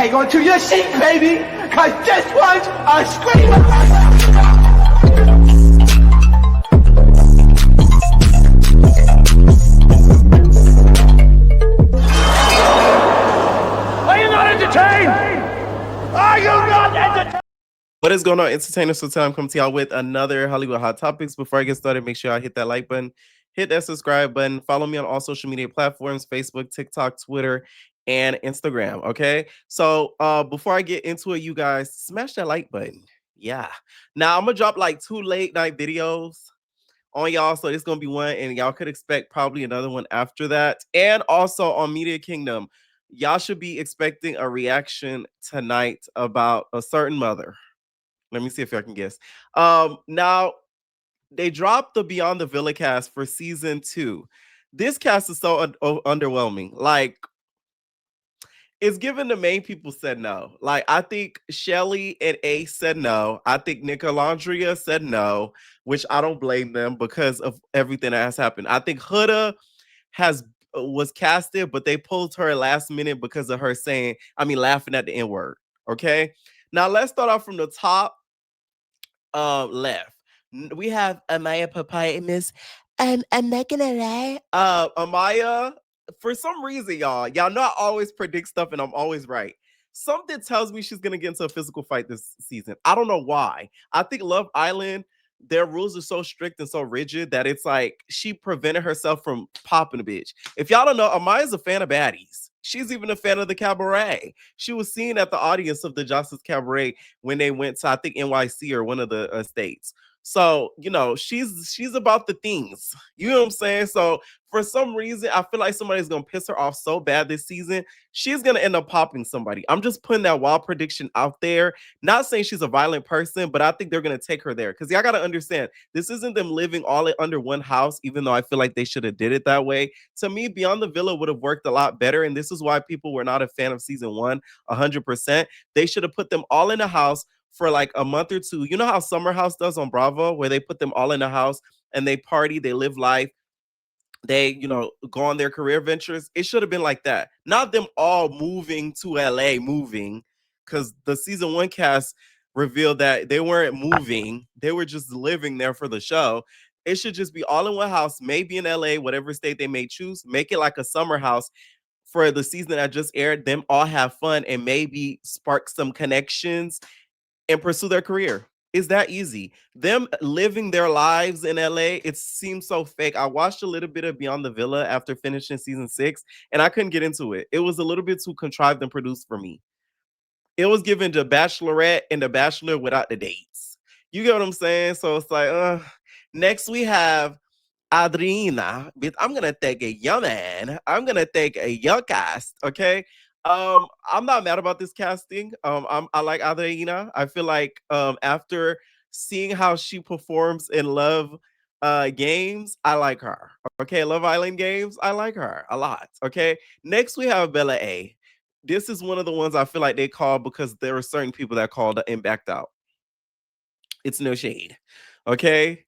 hang on to your seat, baby, because this one's a screamer. Are you not entertained? Are you not entertained? What is going on, entertainers? So time come to y'all with another Hollywood Hot Topics. Before I get started, make sure y'all hit that like button, hit that subscribe button, follow me on all social media platforms, Facebook, TikTok, Twitter, and Instagram. Okay. So before I get into it, you guys smash that like button. Yeah. Now I'm gonna drop like 2 late night videos on y'all. So it's gonna be one, and y'all could expect probably another one after that. And also on Media Kingdom, y'all should be expecting a reaction tonight about a certain mother. Let me see if y'all can guess. Now they dropped the Beyond the Villa cast for season 2. This cast is so underwhelming. Like, it's given the main people said no. Like, I think Shelly and Ace said no. I think Nicolandria said no, which I don't blame them because of everything that has happened. I think Huda was casted, but they pulled her last minute because of her laughing at the N-word. Okay. Now let's start off from the top left. We have Amaya Papaya. I'm not gonna lie. Amaya, for some reason, y'all know I always predict stuff and I'm always right. Something tells me she's gonna get into a physical fight this season. I don't know why. I think Love Island, their rules are so strict and so rigid that it's like she prevented herself from popping a bitch. If y'all don't know, Amaya's a fan of baddies. She's even a fan of the cabaret. She was seen at the audience of the Justice Cabaret when they went to, I think, NYC or one of the states. So, she's about the things. You know what I'm saying? So, for some reason, I feel like somebody's going to piss her off so bad this season. She's going to end up popping somebody. I'm just putting that wild prediction out there. Not saying she's a violent person, but I think they're going to take her there. Because y'all got to understand, this isn't them living all under one house, even though I feel like they should have did it that way. To me, Beyond the Villa would have worked a lot better. And this is why people were not a fan of season 1, 100%. They should have put them all in a house for like a month or two. You know how Summer House does on Bravo, where they put them all in a house and they party, they live life, they, go on their career ventures. It should have been like that. Not them all moving to LA, because the season 1 cast revealed that they weren't moving. They were just living there for the show. It should just be all in one house, maybe in LA, whatever state they may choose. Make it like a summer house for the season that just aired. Them all have fun and maybe spark some connections and pursue their career. It's that easy. Them living their lives in LA, it seems so fake. I watched a little bit of Beyond the Villa after finishing season 6, and I couldn't get into it. It was a little bit too contrived and produced for me. It was given The Bachelorette and The Bachelor without the dates. You get what I'm saying? So it's like, next we have Adriana. I'm gonna take a young man. I'm gonna take a young cast. Okay. I'm not mad about this casting. I like Adriana. I feel like after seeing how she performs in Love Games, I like her. Okay, Love Island Games, I like her a lot. Okay. Next we have Bella A. This is one of the ones I feel like they called because there were certain people that called and backed out. It's no shade. Okay.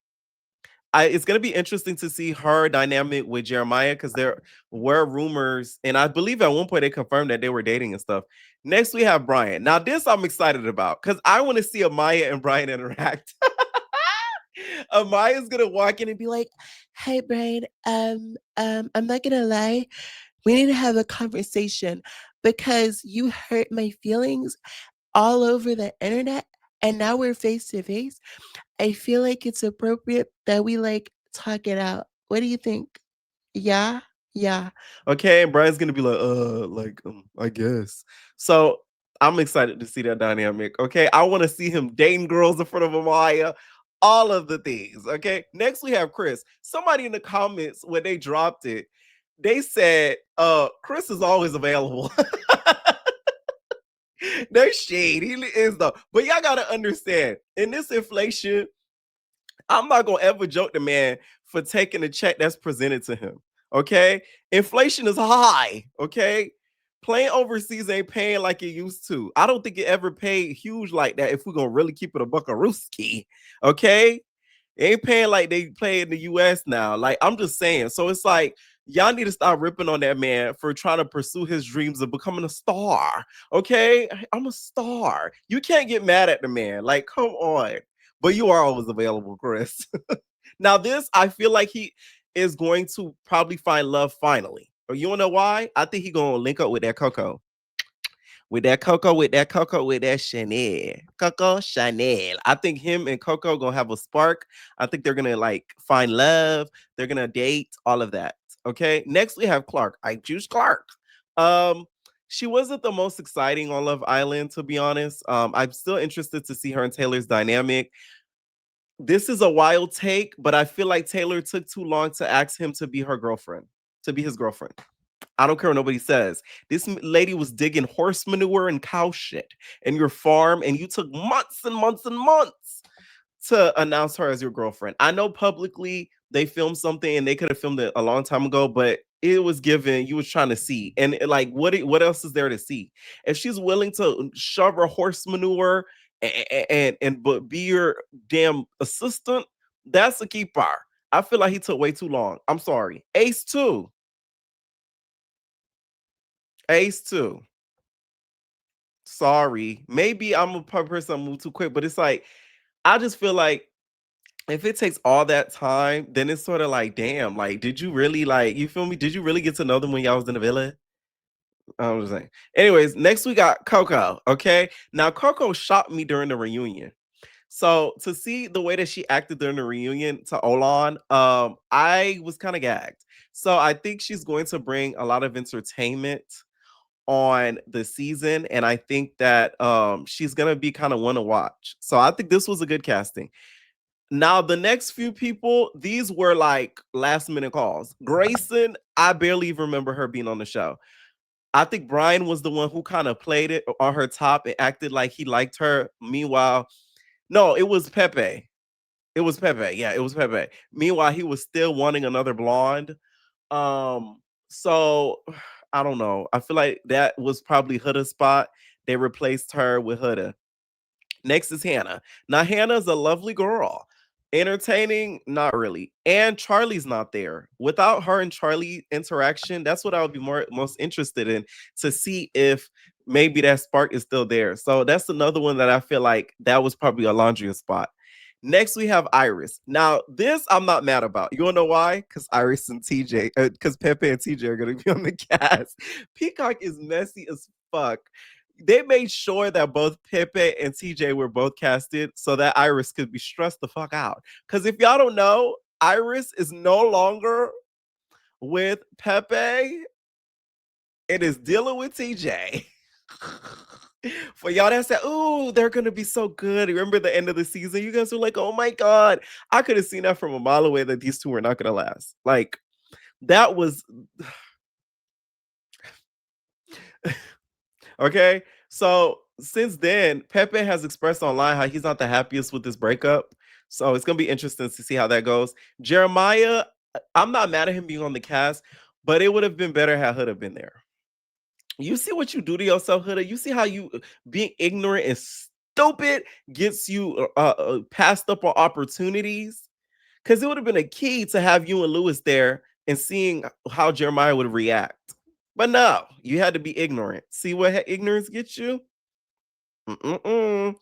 It's going to be interesting to see her dynamic with Jeremiah because there were rumors, and I believe at one point they confirmed that they were dating and stuff. Next, we have Brian. Now, this I'm excited about because I want to see Amaya and Brian interact. Amaya's going to walk in and be like, "Hey, Brian, I'm not going to lie. We need to have a conversation because you hurt my feelings all over the internet, and now we're face to face. I feel like it's appropriate that we talk it out. What do you think? Yeah, yeah. Okay, and Brian's gonna be like, I guess. So I'm excited to see that dynamic. Okay, I want to see him dating girls in front of Amaya. All of the things. Okay. Next we have Chris. Somebody in the comments when they dropped it, they said, Chris is always available. No shade. He is though. But y'all gotta understand, in this inflation, I'm not gonna ever joke the man for taking a check that's presented to him. Okay, inflation is high. Okay, playing overseas ain't paying like it used to. I don't think it ever paid huge like that. If we're gonna really keep it a buckarooski, okay, it ain't paying like they play in the U.S. now. Like I'm just saying. So it's like Y'all need to stop ripping on that man for trying to pursue his dreams of becoming a star. Okay? I'm a star. You can't get mad at the man. Like, come on. But you are always available, Chris. Now, this, I feel like he is going to probably find love finally. But you wanna know why? I think he gonna link up with that Coco. With that Chanel. Coco Chanel. I think him and Coco gonna have a spark. I think they're gonna like find love. They're gonna date, all of that. Okay. Next we have Clark. I choose Clark. Um, she wasn't the most exciting on Love Island, to be honest. I'm still interested to see her and Taylor's dynamic. This is a wild take, but I feel like Taylor took too long to ask him to be her girlfriend, to be his girlfriend. I don't care what nobody says. This lady was digging horse manure and cow shit in your farm, and you took months and months and months to announce her as your girlfriend. I know publicly they filmed something and they could have filmed it a long time ago, but it was given. You was trying to see, and like, what else is there to see? If she's willing to shove her horse manure and but be your damn assistant, that's a keeper. I feel like he took way too long. I'm sorry. Ace too. Ace too. Sorry. Maybe I'm a person I move too quick, but it's like I just feel like if it takes all that time, then it's sort of like, damn, like, did you really like you feel me? Did you really get to know them when y'all was in the villa? I'm just saying. Anyways, next we got Coco. Okay. Now Coco shocked me during the reunion. So to see the way that she acted during the reunion to Olan, I was kind of gagged. So I think she's going to bring a lot of entertainment on the season, and I think that she's gonna be kind of one to watch. So I think this was a good casting. Now the next few people, these were like last minute calls. Grayson, I barely even remember her being on the show. I think Brian was the one who kind of played it on her top and acted like he liked her. Meanwhile, no, it was Pepe. It was Pepe. Yeah, it was Pepe. Meanwhile, he was still wanting another blonde. Um, so I don't know. I feel like that was probably Huda's spot. They replaced her with Huda. Next is Hannah. Now Hannah's a lovely girl. Entertaining, not really. And Charlie's not there. Without her and Charlie interaction, that's what I would be most interested in to see if maybe that spark is still there. So that's another one that I feel like that was probably a laundry spot. Next, we have Iris. Now, this I'm not mad about. You wanna know why? Because Iris and TJ, because Pepe and TJ are gonna be on the cast. Peacock is messy as fuck. They made sure that both Pepe and TJ were both casted so that Iris could be stressed the fuck out. Because if y'all don't know, Iris is no longer with Pepe. It is dealing with TJ. For y'all that said, "Oh, they're gonna be so good." Remember the end of the season? You guys were like, "Oh my god!" I could have seen that from a mile away that these two were not gonna last. Like that was okay. So since then, Pepe has expressed online how he's not the happiest with this breakup. So it's gonna be interesting to see how that goes. Jeremiah, I'm not mad at him being on the cast, but it would have been better had Hood have been there. You see what you do to yourself, Huda. You see how you being ignorant and stupid gets you passed up on opportunities. Because it would have been a key to have you and Lewis there and seeing how Jeremiah would react. But no, you had to be ignorant. See what ignorance gets you? Mm-mm-mm.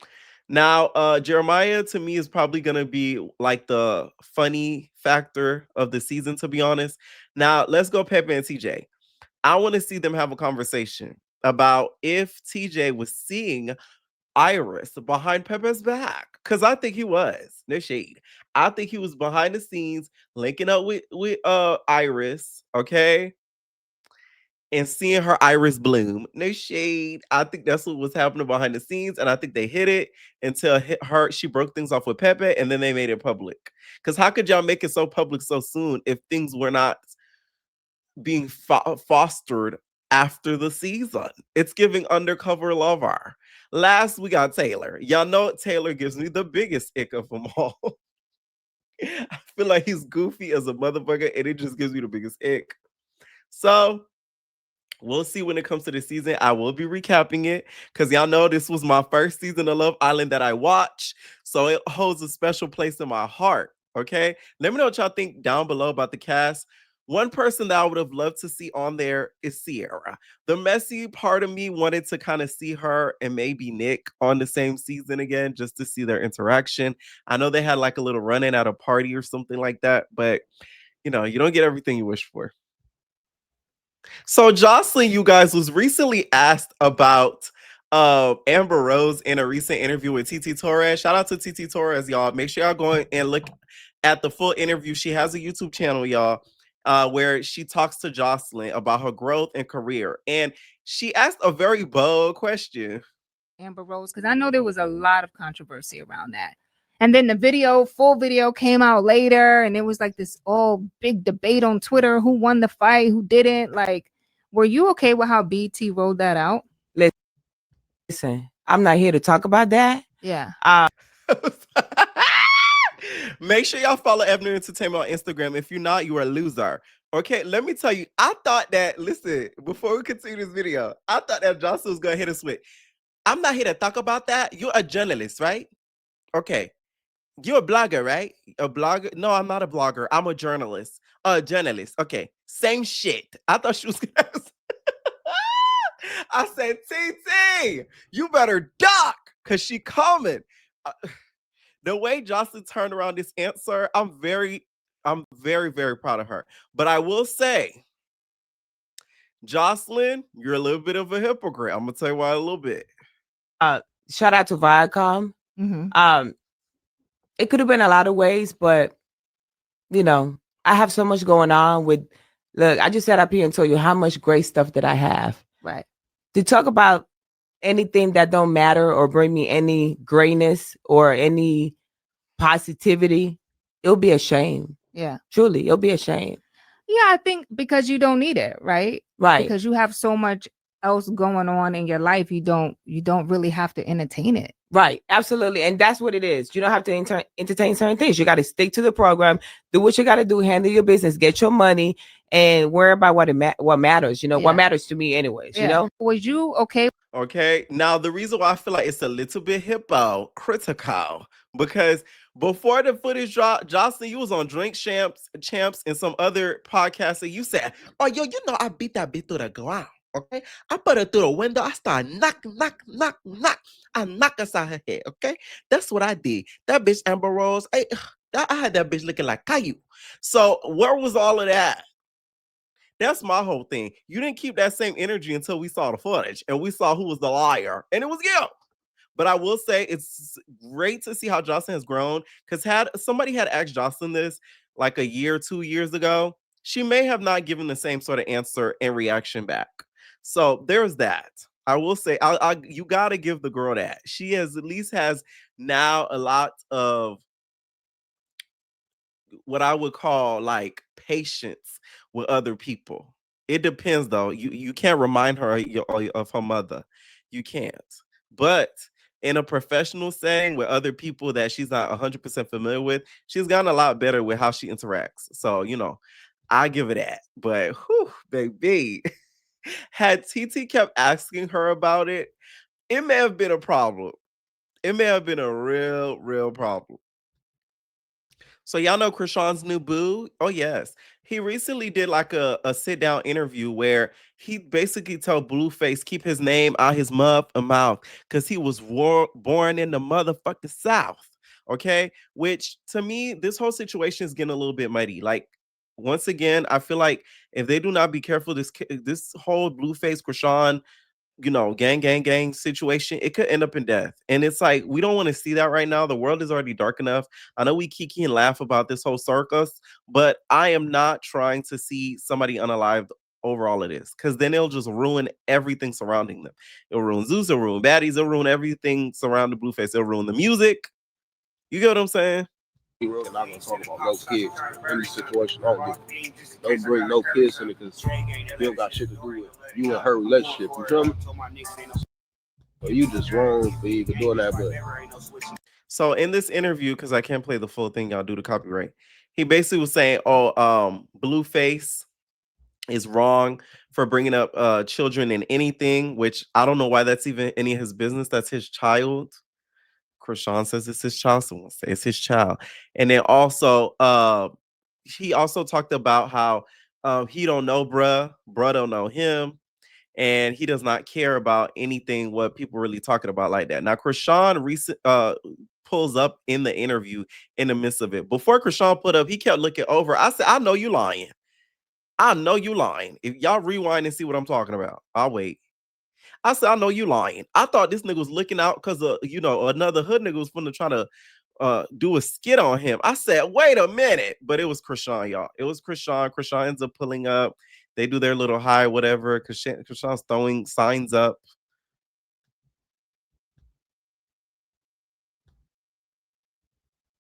Now, Jeremiah to me is probably gonna be like the funny factor of the season, to be honest. Now, let's go Pepe and TJ. I want to see them have a conversation about if TJ was seeing Iris behind Pepe's back. Cause I think he was. No shade. I think he was behind the scenes linking up with Iris, okay? And seeing her iris bloom. No shade. I think that's what was happening behind the scenes. And I think they hit it until she broke things off with Pepe and then they made it public. Because how could y'all make it so public so soon if things were not being fostered after the season? It's giving undercover lover. Last, we got Taylor. Y'all know Taylor gives me the biggest ick of them all. I feel like he's goofy as a motherfucker, and it just gives me the biggest ick. So we'll see when it comes to the season. I will be recapping it because y'all know this was my first season of Love Island that I watched. So it holds a special place in my heart. Okay. Let me know what y'all think down below about the cast. One person that I would have loved to see on there is Sierra. The messy part of me wanted to kind of see her and maybe Nick on the same season again, just to see their interaction. I know they had like a little run in at a party or something like that, but you don't get everything you wish for. So Joseline, you guys, was recently asked about Amber Rose in a recent interview with TT Torres. Shout out to TT Torres, y'all. Make sure y'all go and look at the full interview. She has a YouTube channel, y'all, where she talks to Joseline about her growth and career. And she asked a very bold question. Amber Rose, because I know there was a lot of controversy around that. And then the full video came out later, and it was like this all big debate on Twitter who won the fight, who didn't. Like, were you okay with how BT rolled that out? Listen, I'm not here to talk about that. Yeah. Make sure y'all follow Ebner Entertainment on Instagram. If you're not, you are a loser. Okay, let me tell you, I thought that, listen, before we continue this video, I thought that Jocelyn was going to hit us with, I'm not here to talk about that. You're a journalist, right? Okay. You're a blogger, right? A blogger? No, I'm not a blogger. I'm a journalist. A journalist. Okay. Same shit. I thought she was going to I said, TT, you better duck because she coming. The way Jocelyn turned around this answer, I'm very, very proud of her. But I will say, Jocelyn, you're a little bit of a hypocrite. I'm gonna tell you why a little bit. Shout out to Viacom. It could have been a lot of ways, but I have so much going on with. Look, I just sat up here and told you how much great stuff that I have. Right. To talk about anything that don't matter or bring me any greatness or any positivity, it'll be a shame. Yeah. Truly, it'll be a shame. Yeah, I think because you don't need it, right? Right. Because you have so much else going on in your life, you don't really have to entertain it. Right, absolutely. And that's what it is. You don't have to entertain certain things. You got to stick to the program, do what you got to do, handle your business, get your money, and worry about what matters. What matters to me anyways, Was you okay? Okay. Now, the reason why I feel like it's a little bit hypocritical, because before the footage dropped, Jocelyn, you was on Drink Champs and some other podcasts, and you said, oh, yo, I beat that bitch to the ground. Okay, I put her through the window. I started knock. I knock us out her head. Okay, that's what I did. That bitch Amber Rose, I had that bitch looking like Caillou. So where was all of that? That's my whole thing. You didn't keep that same energy until we saw the footage and we saw who was the liar, and it was you. But I will say it's great to see how Jocelyn has grown, because had somebody had asked Jocelyn this like a year, 2 years ago, she may have not given the same sort of answer and reaction back. So there's that. I will say, you got to give the girl that. She at least has now a lot of what I would call like patience with other people. It depends though. You can't remind her of her mother. You can't. But in a professional setting with other people that she's not 100% familiar with, she's gotten a lot better with how she interacts. So, I give it that. But whew, baby, had TT kept asking her about it, it may have been a problem. It may have been a real problem. So y'all know Chrisean's new boo? Oh, yes. He recently did like a sit-down interview where he basically told Blueface keep his name out his mouth because he was born in the motherfucking South. Okay? Which, to me, this whole situation is getting a little bit muddy. Like, once again, I feel like if they do not be careful, this whole Blueface Chrisean gang situation, it could end up in death. And it's like, we don't want to see that right now. The world is already dark enough. I know we kiki and laugh about this whole circus, but I am not trying to see somebody unalived over all of this, because then it'll just ruin everything surrounding them. It'll ruin Zeus, it'll ruin baddies, it'll ruin everything surrounding Blueface, it'll ruin the music. You get what I'm saying? We're not gonna talk about no kids in this situation. Don't bring no kids in it, because you don't got shit to do with you and her relationship. You feel me? So you just wrong for even doing that. But so in this interview, because I can't play the full thing, y'all, due to copyright, he basically was saying, Blueface is wrong for bringing up children in anything, which I don't know why that's even any of his business. That's his child. Chrisean says it's his child. Someone says it's his child. And then also, he also talked about how He don't know bruh don't know him, and he does not care about anything what people really talking about like that. Now, Chrisean pulls up in the interview in the midst of it. Before Chrisean put up, he kept looking over. I said, I know you lying. I know you lying. If y'all rewind and see what I'm talking about, I'll wait. I said, I know you lying. I thought this nigga was looking out because another hood nigga was finna try to do a skit on him. I said, wait a minute. But it was Chrisean, y'all. It was Chrisean. Chrisean ends up pulling up. They do their little high, whatever. Chrisean's throwing signs up.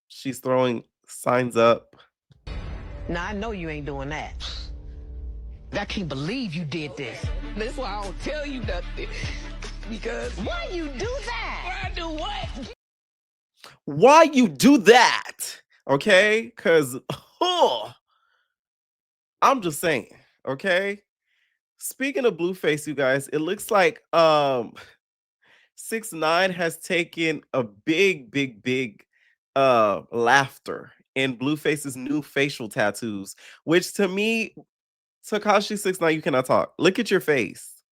She's throwing signs up. Now, I know you ain't doing that. I can't believe you did this. That's why I don't tell you nothing. Because why you do that? Why I do what? Why you do that? Okay? Because, I'm just saying. Okay? Speaking of Blueface, you guys, it looks like 6ix9ine has taken a big laughter in Blueface's new facial tattoos, which to me, Tekashi 6ix9ine, you cannot talk. Look at your face.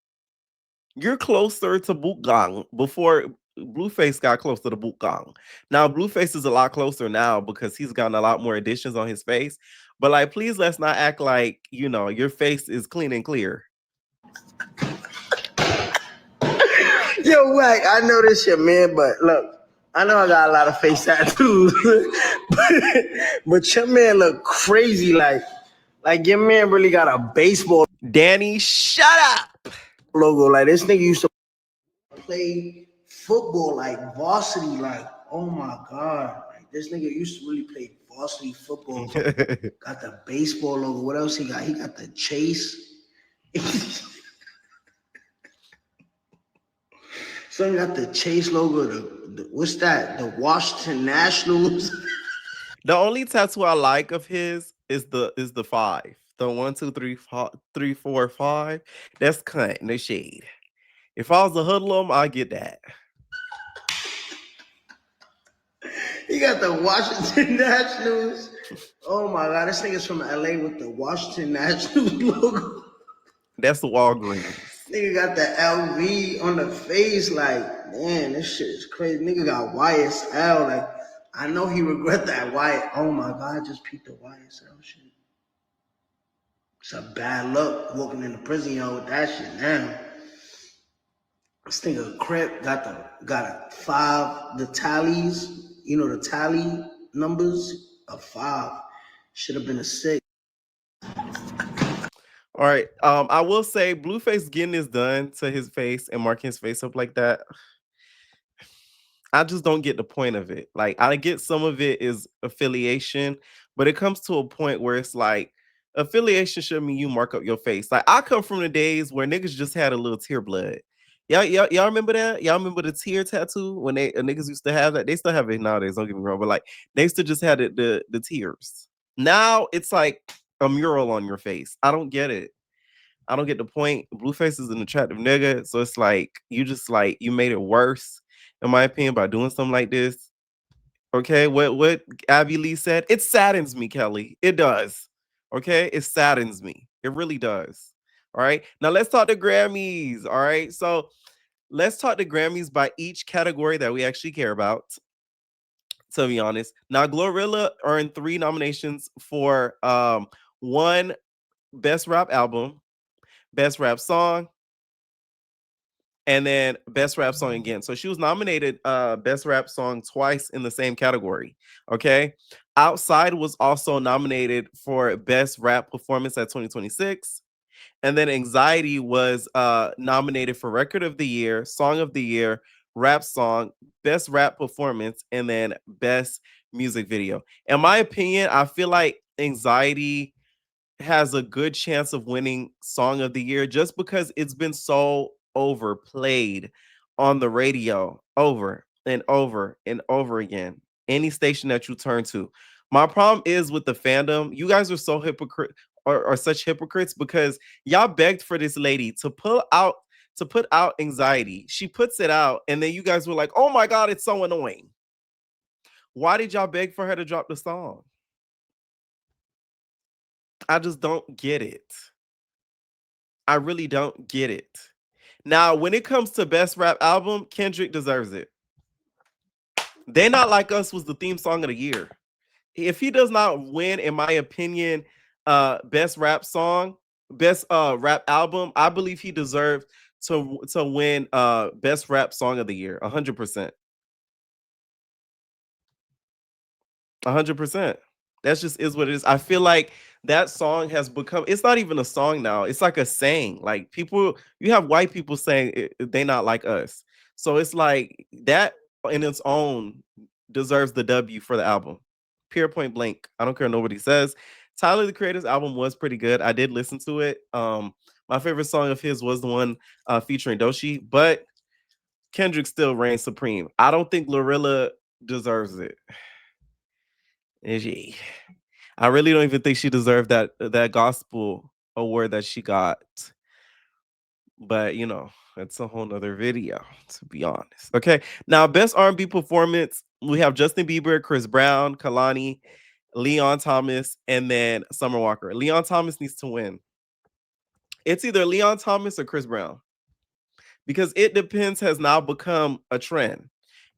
You're closer to Bootgang before Blueface got close to the Bootgang. Now Blueface is a lot closer now because he's gotten a lot more additions on his face. But like, please let's not act like your face is clean and clear. Yo, Wack, I know this shit, man, but look, I know I got a lot of face tattoos, but your man look crazy. Like your man really got a baseball Danny, shut up. logo. Like this nigga used to play football, like varsity. Like, oh my god, like this nigga used to really play varsity football. Got the baseball logo. What else he got? He got the Chase. So he got the Chase logo. What's that? The Washington Nationals. The only tattoo I like of his is the 5. The 1, 2, 3, 4, 5. That's cut in the shade. If I was a hoodlum, I'd get that. He got the Washington Nationals. Oh my god, this nigga's from LA with the Washington Nationals logo. That's the Walgreens. Nigga got the LV on the face. Like, man, this shit is crazy. Nigga got YSL. Like, I know he regret that Oh my god, I just peeped the YSL shit. It's a bad look walking in the prison yard with that shit now. This nigga Crip got a 5, the tallies, the tally numbers, a 5. Should have been a 6. All right. I will say Blueface getting this done to his face and marking his face up like that. I just don't get the point of it. Like, I get some of it is affiliation, but it comes to a point where it's like affiliation should mean you mark up your face. Like, I come from the days where niggas just had a little tear blood. Y'all remember that? Y'all remember the tear tattoo when niggas used to have that? They still have it nowadays, don't get me wrong, but like they used to just have the tears. Now it's like a mural on your face. I don't get it. I don't get the point. Blueface is an attractive nigga, so it's like you made it worse, in my opinion, by doing something like this. Okay, what Abby Lee said, it saddens me, Kelly. It does. Okay, it saddens me. It really does. All right, now let's talk the Grammys. All right, so let's talk the Grammys by each category that we actually care about. To be honest, now Glorilla earned 3 nominations for 1 Best Rap Album, Best Rap Song, and then Best Rap Song again. So she was nominated Best Rap Song twice in the same category. Okay. Outside was also nominated for Best Rap Performance at 2026. And then Anxiety was nominated for Record of the Year, Song of the Year, Rap Song, Best Rap Performance, and then Best Music Video. In my opinion, I feel like Anxiety has a good chance of winning Song of the Year just because it's been so overplayed on the radio over and over and over again. Any station that you turn to. My problem is with the fandom. You guys are so hypocrite or such hypocrites because y'all begged for this lady to put out Anxiety. She puts it out, and then you guys were like, "Oh my god, it's so annoying." Why did y'all beg for her to drop the song? I just don't get it. I really don't get it. Now, when it comes to best rap album, Kendrick deserves it. They Not Like Us was the theme song of the year. If he does not win, in my opinion, best rap song, best rap album, I believe he deserves to win best rap song of the year. 100%. 100%. That's just is what it is. I feel like that song has become, it's not even a song now. It's like a saying. Like people, you have white people saying they not like us. So it's like that in its own deserves the W for the album. Pure point blank. I don't care what nobody says. Tyler the Creator's album was pretty good. I did listen to it. My favorite song of his was the one featuring Doshi, but Kendrick still reigns supreme. I don't think Glorilla deserves it. Is she? I really don't even think she deserved that gospel award that she got. But you know, it's a whole nother video, to be honest. Okay, now best R&B performance, we have Justin Bieber, Chris Brown, Kalani, Leon Thomas, and then Summer Walker. Leon Thomas needs to win. It's either Leon Thomas or Chris Brown, because It Depends has now become a trend.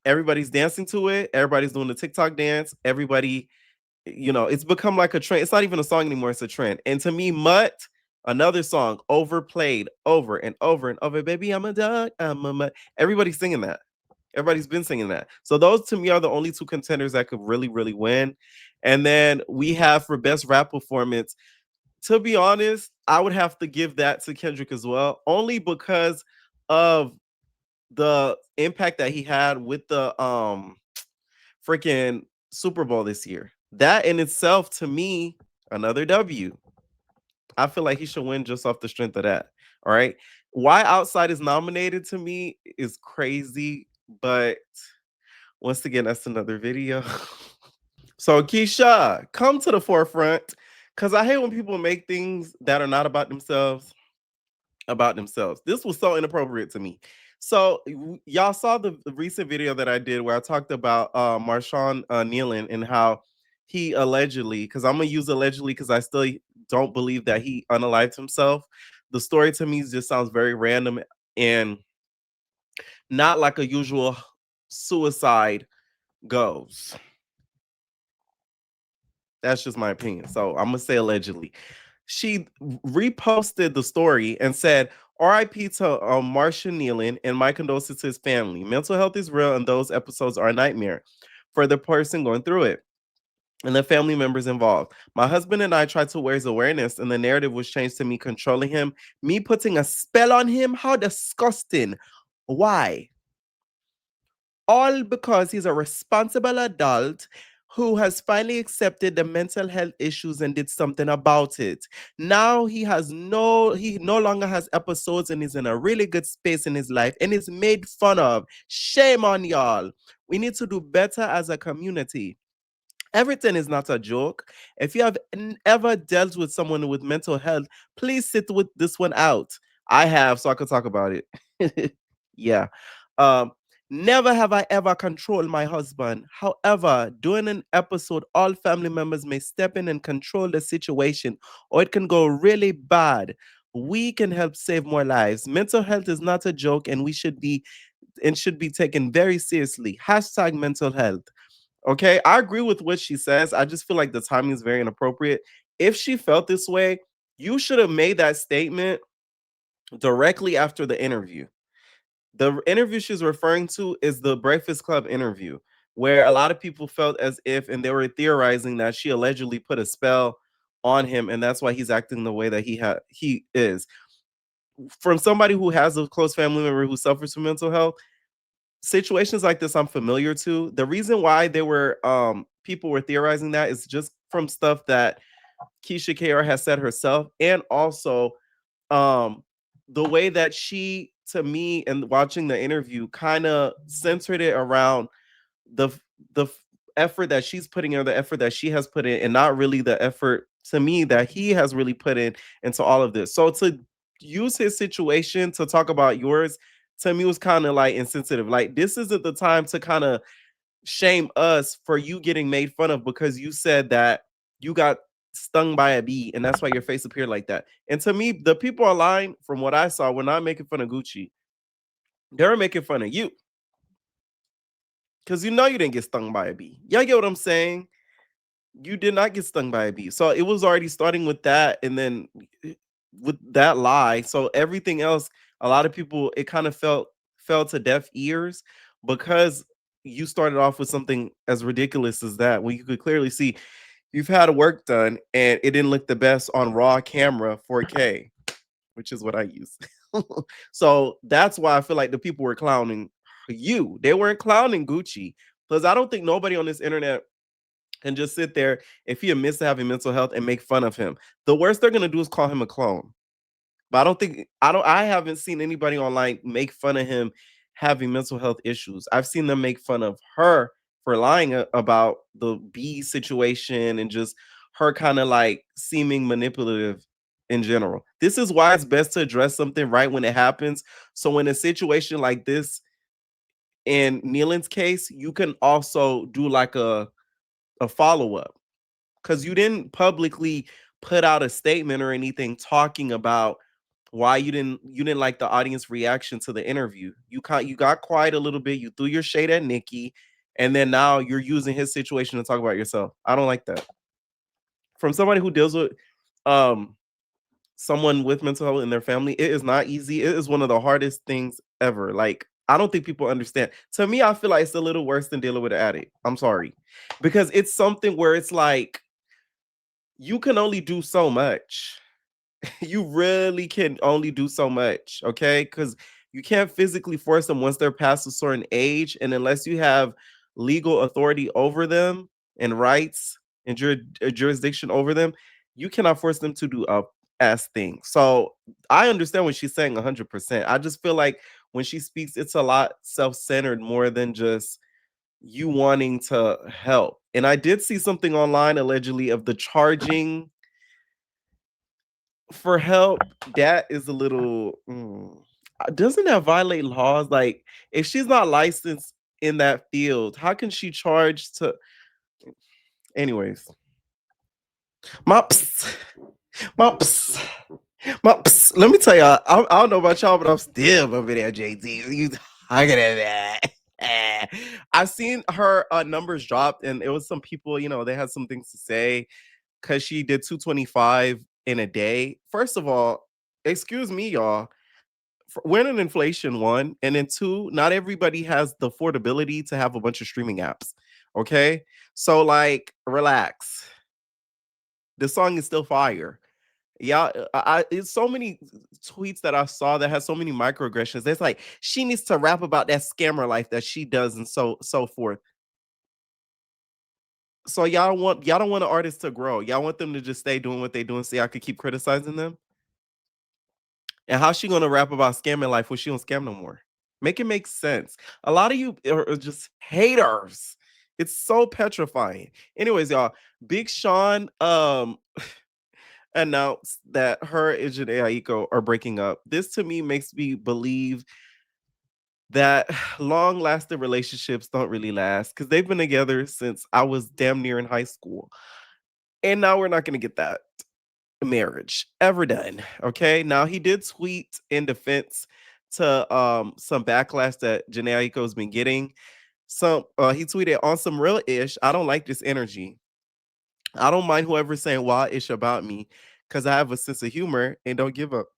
Everybody's dancing to it. Everybody's doing the TikTok dance. Everybody, you know, it's become like a trend. It's not even a song anymore. It's a trend. And to me, Mutt, another song overplayed over and over and over. Baby, I'm a dog. I'm a mutt. Everybody's singing that. Everybody's been singing that. So those to me are the only two contenders that could really, really win. And then we have for best rap performance, to be honest, I would have to give that to Kendrick as well, only because of the impact that he had with the freaking Super Bowl this year. That in itself, to me, another W. I feel like he should win just off the strength of that. All right. Why Outside is nominated to me is crazy, but once again, that's another video. So Keyshia, come to the forefront, because I hate when people make things that are not about themselves. This was so inappropriate to me. So y'all saw the recent video that I did where I talked about Marshawn Nealon and how he allegedly, because I'm gonna use allegedly because I still don't believe that he unalived himself. The story to me just sounds very random and not like a usual suicide goes. That's just my opinion. So I'm gonna say allegedly. She reposted the story and said, RIP to Marsha Nealon and my condolences to his family. Mental health is real and those episodes are a nightmare for the person going through it and the family members involved. My husband and I tried to raise awareness and the narrative was changed to me controlling him, me putting a spell on him. How disgusting. Why? All because he's a responsible adult who has finally accepted the mental health issues and did something about it. Now he no longer has episodes and is in a really good space in his life and is made fun of. Shame on y'all. We need to do better as a community. Everything is not a joke. If you have ever dealt with someone with mental health, please sit with this one out. I have, so I could talk about it. Yeah. Never have I ever controlled my husband. However, during an episode, all family members may step in and control the situation, or it can go really bad. We can help save more lives. Mental health is not a joke, and should be taken very seriously. Hashtag mental health. Okay, I agree with what she says. I just feel like the timing is very inappropriate. If she felt this way, you should have made that statement directly after the interview. The interview she's referring to is the Breakfast Club interview, where a lot of people felt as if, and they were theorizing that she allegedly put a spell on him, and that's why he's acting the way that he is. From somebody who has a close family member who suffers from mental health, situations like this I'm familiar to. The reason why people were theorizing that is just from stuff that Keyshia KR has said herself, and also the way that she, to me, and watching the interview, kind of centered it around the effort that she's putting in, the effort that she has put in, and not really the effort, to me, that he has really put in into all of this. So to use his situation to talk about yours, to me, was kind of like insensitive. Like, this isn't the time to kind of shame us for you getting made fun of because you said that you got stung by a bee, and that's why your face appeared like that. And to me, the people online, from what I saw, were not making fun of Gucci. They were making fun of you. Because you know you didn't get stung by a bee. Y'all get what I'm saying? You did not get stung by a bee. So it was already starting with that, and then with that lie. So everything else, a lot of people, it kind of fell to deaf ears because you started off with something as ridiculous as that, when you could clearly see you've had work done and it didn't look the best on raw camera 4K, which is what I use. So that's why I feel like the people were clowning you. They weren't clowning Gucci. Because I don't think nobody on this internet can just sit there if he admits to having mental health and make fun of him. The worst they're gonna do is call him a clone. But I haven't seen anybody online make fun of him having mental health issues. I've seen them make fun of her for lying about the bee situation and just her kind of like seeming manipulative in general. This is why it's best to address something right when it happens. So in a situation like this, in Nealon's case, you can also do like a follow-up, because you didn't publicly put out a statement or anything talking about why you didn't like the audience reaction to the interview. You got quiet a little bit, you threw your shade at Nicki, and then now you're using his situation to talk about yourself. I don't like that. From somebody who deals with someone with mental health in their family, it is not easy. It is one of the hardest things ever. Like, I don't think people understand. To me, I feel like it's a little worse than dealing with an addict. I'm sorry. Because it's something where it's like you can only do so much. You really can only do so much, okay? Because you can't physically force them once they're past a certain age, and unless you have legal authority over them and rights and jurisdiction over them, you cannot force them to do a ass thing. So I understand what she's saying 100%. I just feel like when she speaks, it's a lot self-centered more than just you wanting to help. And I did see something online allegedly of the charging for help. That is a little doesn't that violate laws? Like, if she's not licensed in that field, how can she charge to? Anyways, mops, mops, mops. Let me tell y'all, I don't know about y'all, but I'm still over there, JT. You talking at that? I've seen her numbers dropped, and it was some people, they had some things to say because she did 225 in a day. First of all, excuse me, y'all. We're in inflation, one, and then two, not everybody has the affordability to have a bunch of streaming apps. Okay, so like, relax. The song is still fire. Yeah, it's so many tweets that I saw that has so many microaggressions. It's like she needs to rap about that scammer life that she does, and so forth. So y'all don't want an artist to grow. Y'all want them to just stay doing what they do and see I could keep criticizing them. And how's she gonna rap about scamming life when she don't scam no more? Make it make sense. A lot of you are just haters. It's so petrifying. Anyways, y'all, Big Sean announced that her and Jhené Aiko are breaking up. This to me makes me believe that long-lasting relationships don't really last, because they've been together since I was damn near in high school. And now we're not gonna get that marriage ever done. Okay. Now he did tweet in defense to some backlash that Jhené Aiko's been getting. He tweeted, on some real ish, I don't like this energy. I don't mind whoever's saying wild ish about me, because I have a sense of humor and don't give up.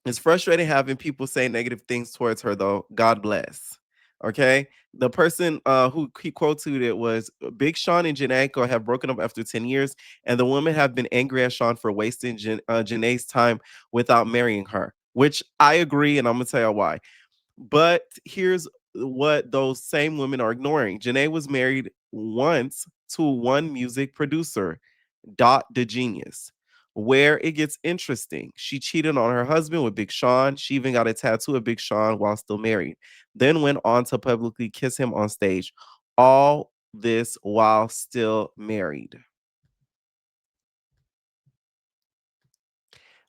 It's frustrating having people say negative things towards her, though. God bless. Okay. The person who he quoted it was, Big Sean and Jhené Aiko have broken up after 10 years, and the women have been angry at Sean for wasting Jhené's time without marrying her, which I agree, and I'm going to tell you why. But here's what those same women are ignoring. Jhené was married once to one music producer, Dot the Genius. Where it gets interesting, she cheated on her husband with Big Sean. She even got a tattoo of Big Sean while still married, then went on to publicly kiss him on stage. All this while still married.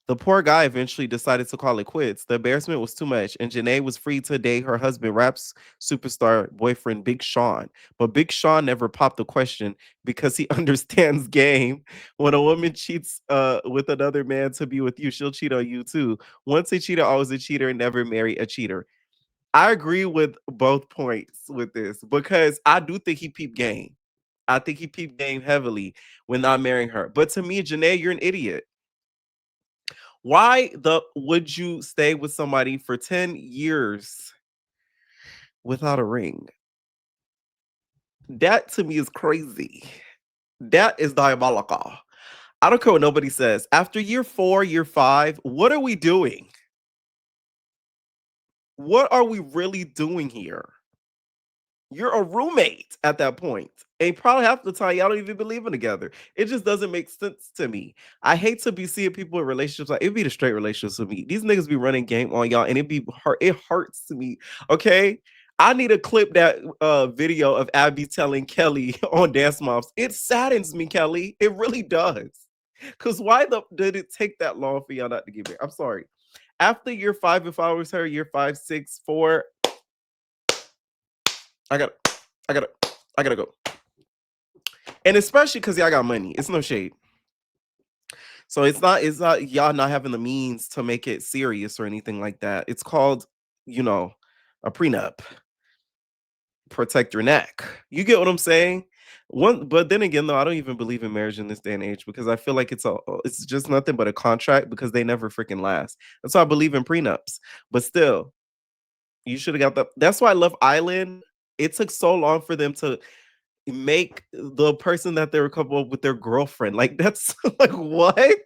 The poor guy eventually decided to call it quits. The embarrassment was too much, and Jhené was free to date her husband, rap superstar boyfriend Big Sean. But Big Sean never popped the question because he understands game. When a woman cheats with another man to be with you, she'll cheat on you too. Once a cheater, always a cheater, and never marry a cheater. I agree with both points with this because I do think he peeped game. I think he peeped game heavily when not marrying her. But to me, Jhené, you're an idiot. Why would you stay with somebody for 10 years without a ring? That to me is crazy. That is diabolical. I don't care what nobody says. After year 4, year 5, what are we doing? What are we really doing here? You're a roommate at that point. And probably half the time y'all don't even be living together. It just doesn't make sense to me. I hate to be seeing people in relationships like it'd be the straight relationships with me. These niggas be running game on y'all, and it hurts to me. Okay. I need to clip that video of Abby telling Kelly on Dance Moms. It saddens me, Kelly. It really does. Cause why did it take that long for y'all not to get married? I'm sorry. After year 5, if I was her, year 5, 6, 4, I gotta go. And especially because y'all got money. It's no shade. So it's not y'all not having the means to make it serious or anything like that. It's called, a prenup. Protect your neck. You get what I'm saying? But then again, though, I don't even believe in marriage in this day and age because I feel like it's just nothing but a contract because they never freaking last. That's why I believe in prenups. But still, you should have got that's why I love Island. It took so long for them to make the person that they were coupled up with their girlfriend. Like, that's like, what?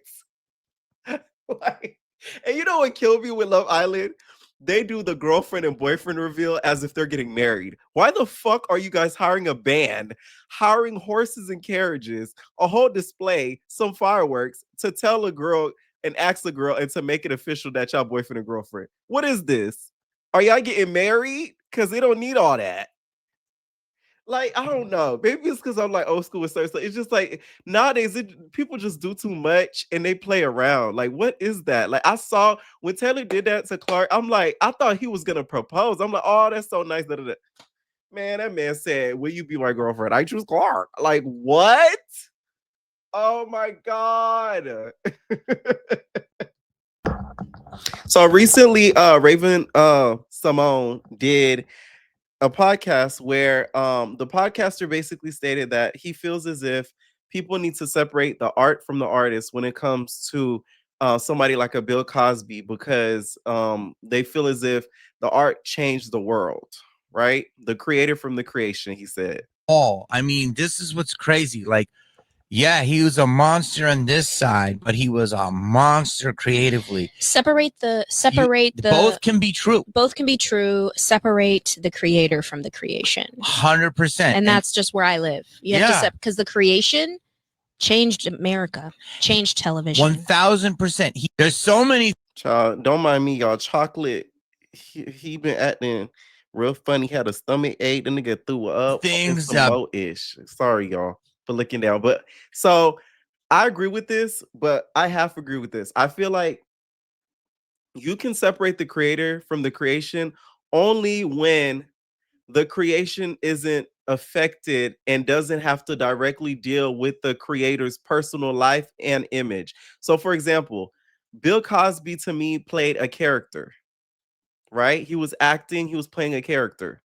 Like, and you know what killed me with Love Island? They do the girlfriend and boyfriend reveal as if they're getting married. Why the fuck are you guys hiring a band, hiring horses and carriages, a whole display, some fireworks to tell a girl and ask the girl and to make it official that y'all boyfriend and girlfriend? What is this? Are y'all getting married? Because they don't need all that. Like, I don't know. Maybe it's because I'm like old school with certain stuff. It's just like nowadays people just do too much and they play around. Like, what is that? Like, I saw when Taylor did that to Clark, I'm like, I thought he was gonna propose. I'm like, oh, that's so nice. Man, that man said, "Will you be my girlfriend?" I choose Clark. Like, what? Oh my God. So recently, Raven Simone did a podcast where the podcaster basically stated that he feels as if people need to separate the art from the artist when it comes to somebody like a Bill Cosby because they feel as if the art changed the world, right? The creator from the creation, he said. I mean, this is what's crazy. Like, yeah, he was a monster on this side, but he was a monster creatively. Both can be true. Both can be true. Separate the creator from the creation. 100%. And that's just where I live. You have to because the creation changed America, changed television. 1000%. There's so many. Child, don't mind me, y'all. Chocolate, he been acting real funny. Had a stomach ache. The nigga threw up. Things ish. Sorry, y'all, for looking down. But so I agree with this, but I have to agree with this. I feel like you can separate the creator from the creation only when the creation isn't affected and doesn't have to directly deal with the creator's personal life and image. So, for example, Bill Cosby to me played a character, right? He was acting, he was playing a character.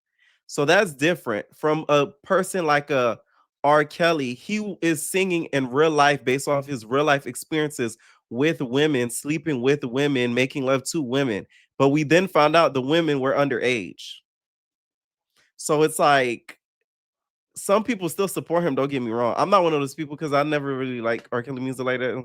So that's different from a person like a R. Kelly. He is singing in real life based off his real life experiences with women, sleeping with women, making love to women. But we then found out the women were underage. So it's like some people still support him. Don't get me wrong. I'm not one of those people because I never really like R. Kelly music like that.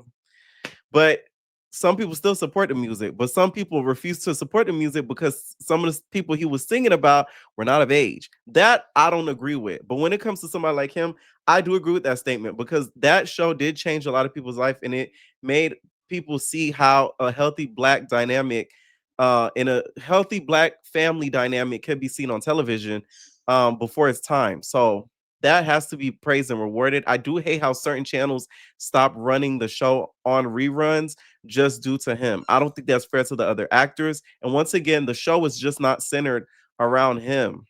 But some people still support the music. But some people refuse to support the music because some of the people he was singing about were not of age. That I don't agree with. But when it comes to somebody like him, I do agree with that statement because that show did change a lot of people's life and it made people see how a healthy Black dynamic in a healthy Black family dynamic can be seen on television before its time. So that has to be praised and rewarded. I do hate how certain channels stop running the show on reruns just due to him. I don't think that's fair to the other actors. And once again, the show is just not centered around him.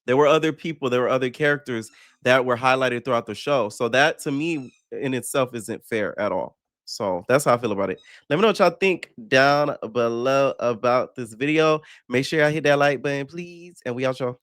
There were other people, there were other characters that were highlighted throughout the show. So that to me in itself isn't fair at all. So that's how I feel about it. Let me know what y'all think down below about this video. Make sure y'all hit that like button, please. And we out, y'all.